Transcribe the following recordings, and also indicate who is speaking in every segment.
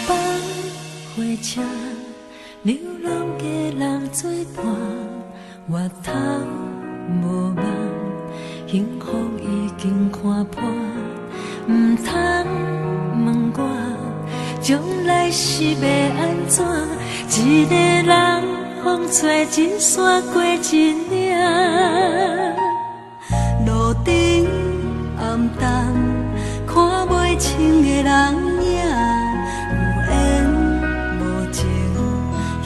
Speaker 1: 枋火车，流浪的人作伴，月头无望，幸福已经看破，唔通问我将来是要安怎？一个人风吹一山过一岭，路灯暗淡，看袂清的人影，有缘无情，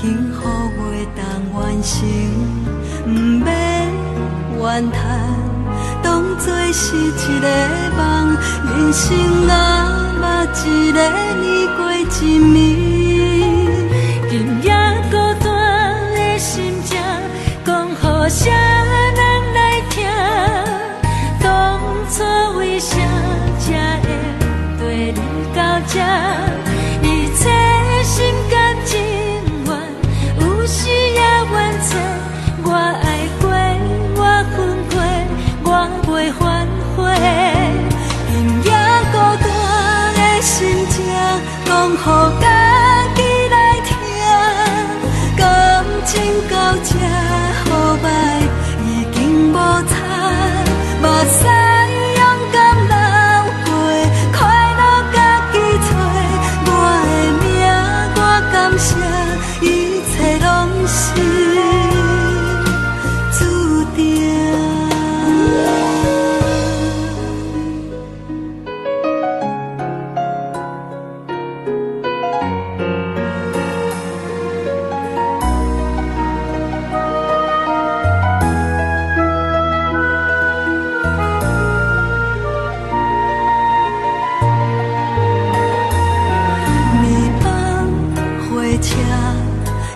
Speaker 1: 幸福袂当完成，不免怨叹，当作是一个梦，人生啊，嘛一个年过一暝，今夜孤单的心情，讲予啥人来听？当初为啥才会对你到这？一切心甘情愿，有时也怨嗟。我爱过，我分开，我袂反悔。今夜孤单的心情，讲予家己来听。感情到这好歹，已经无差，目屎勇敢流过，快乐家己找。我的命，我感谢，一切拢是注定。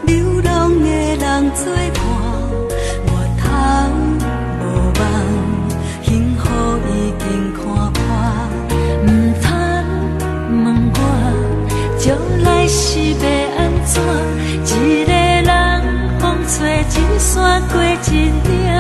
Speaker 1: 流浪的人作伴，月头无望，幸福已经看破，唔通问我将来是要安怎？一个人风吹一山过一岭。